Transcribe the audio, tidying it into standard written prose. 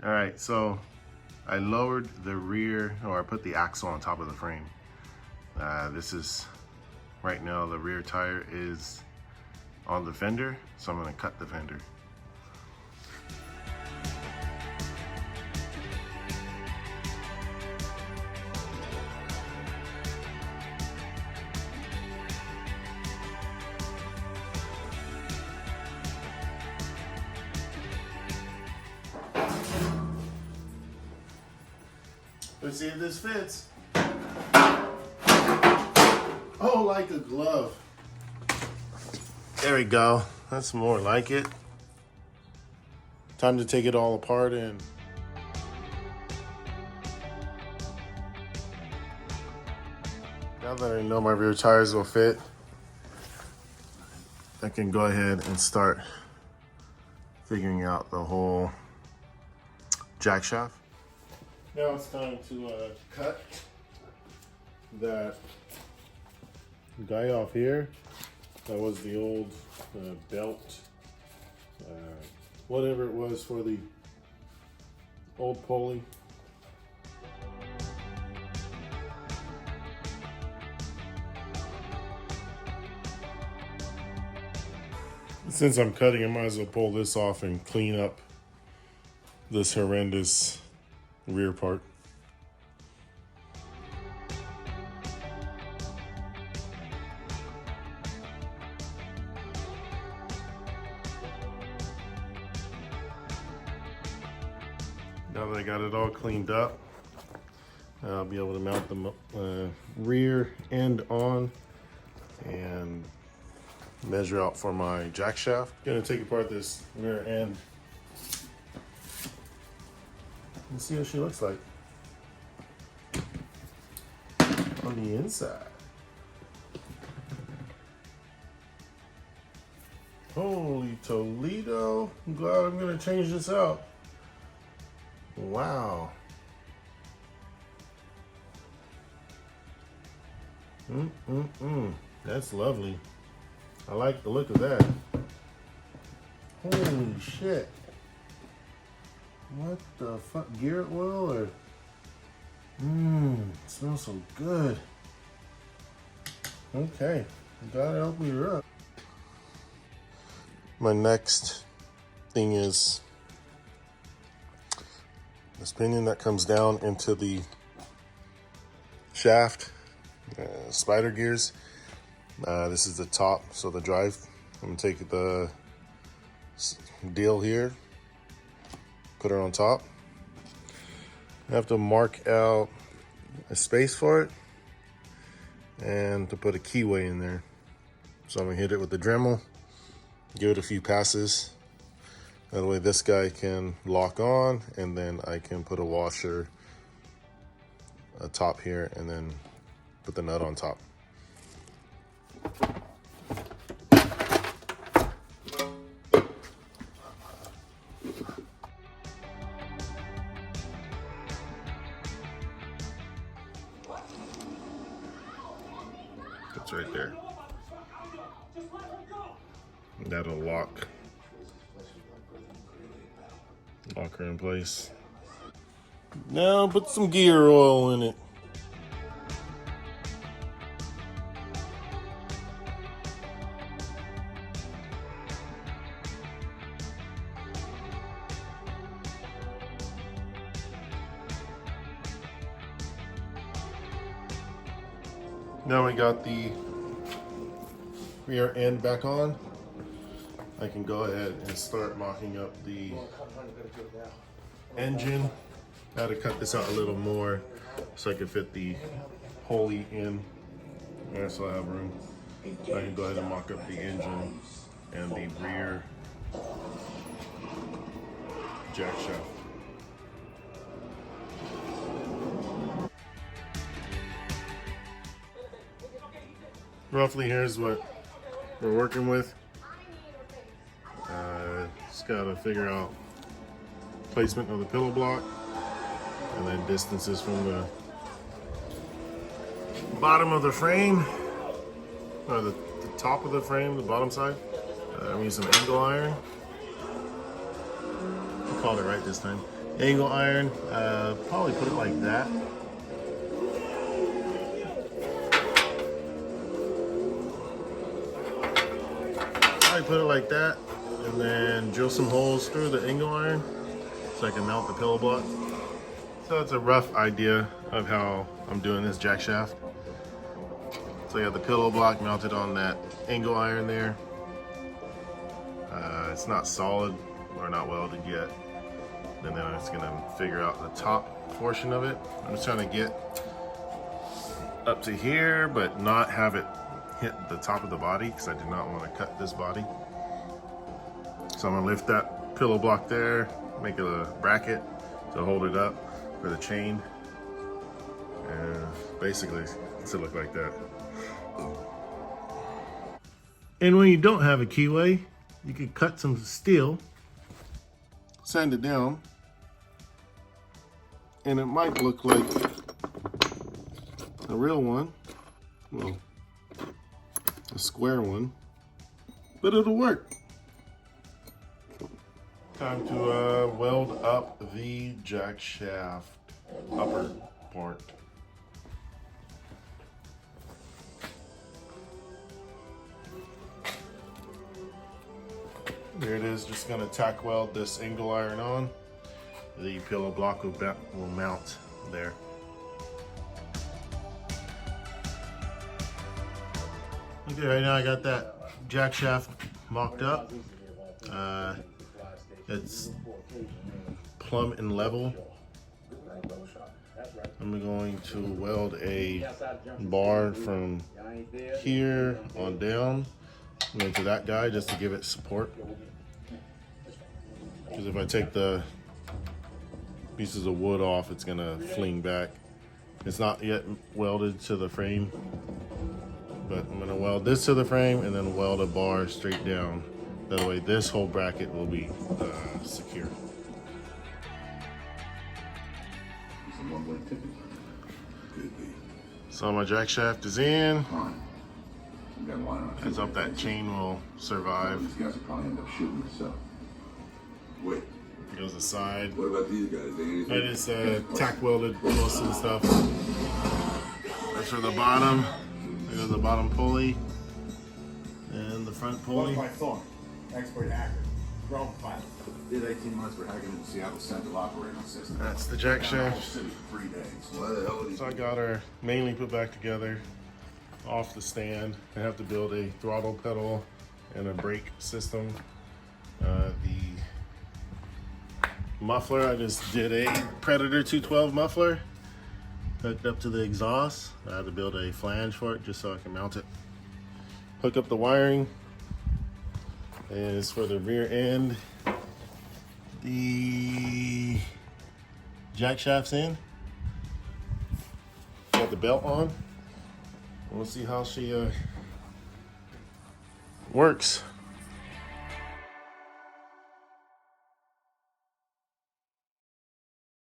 All right, so I lowered the rear, or I put the axle on top of the frame. This is, right now the rear tire is on the fender, so I'm gonna cut the fender. Let's see if this fits. Oh, like a glove. There we go. That's more like it. Time to take it all apart and now that I know my rear tires will fit, I can go ahead and start figuring out the whole jack shaft. Now it's time to cut that guy off here. That was the old belt, whatever it was for the old pulley. Since I'm cutting, I might as well pull this off and clean up this horrendous rear part. Now that I got it all cleaned up, I'll be able to mount the rear end on and measure out for my jack shaft. Gonna take apart this rear end and see what she looks like on the inside. Holy Toledo, I'm glad I'm gonna change this out. Wow. That's lovely. I like the look of that. Holy shit. What the fuck, gear oil or? It smells so good. Okay, gotta help me up. My next thing is this pinion that comes down into the shaft, spider gears. This is the top, so the drive. I'm gonna take the deal here, put it on top. I have to mark out a space for it and to put a keyway in there. So I'm gonna hit it with the Dremel, give it a few passes. That way this guy can lock on, and then I can put a washer atop here and then put the nut on top. It's right there. That'll lock her in place. Now put some gear oil in it. Now we got the rear end back on. I can go ahead and start mocking up the engine. I had to cut this out a little more so I could fit the pulley in. I still have room. I can go ahead and mock up the engine and the rear jack shaft. Roughly, here's what we're working with. Just gotta figure out placement of the pillow block and then distances from the bottom of the frame, or the top of the frame, the bottom side. I'm using angle iron. I called it right this time. Angle iron, probably put it like that. Probably put it like that, and then drill some holes through the angle iron so I can mount the pillow block. So it's a rough idea of how I'm doing this jack shaft. So you have the pillow block mounted on that angle iron there. It's not solid or not welded yet. And then I'm just gonna figure out the top portion of it. I'm just trying to get up to here, but not have it hit the top of the body because I did not want to cut this body. So I'm gonna lift that pillow block there, make a bracket to hold it up for the chain. And basically it's to look like that. And when you don't have a keyway, you can cut some steel, sand it down, and it might look like a real one, well, a square one, but it'll work. Time to weld up the jack shaft upper part. There it is, just gonna tack weld this angle iron on. The pillow block will mount there. Okay, right now I got that jack shaft mocked up. It's plumb and level. I'm going to weld a bar from here on down into that guy just to give it support. Because if I take the pieces of wood off, it's gonna fling back. It's not yet welded to the frame, but I'm gonna weld this to the frame and then weld a bar straight down. That way this whole bracket will be secure. So my jack shaft is in. Let's hope that chain will survive. These guys will probably end up shooting themselves. Wait. Goes aside. What about these guys? I just tack welded most of the stuff. That's for the bottom. There goes the bottom pulley. And the front pulley. My phone. Expert hacker. Wrong file. Did 18 months for hacking into Seattle Central Operating System. That's the jack shaft. City for 3 days. Why the hell So I got her mainly put back together off the stand. I have to build a throttle pedal and a brake system. The muffler, I just did a Predator 212 muffler hooked up to the exhaust. I had to build a flange for it just so I can mount it. Hook up the wiring, and it's for the rear end. The jack shaft's in. Got the belt on. We'll see how she works.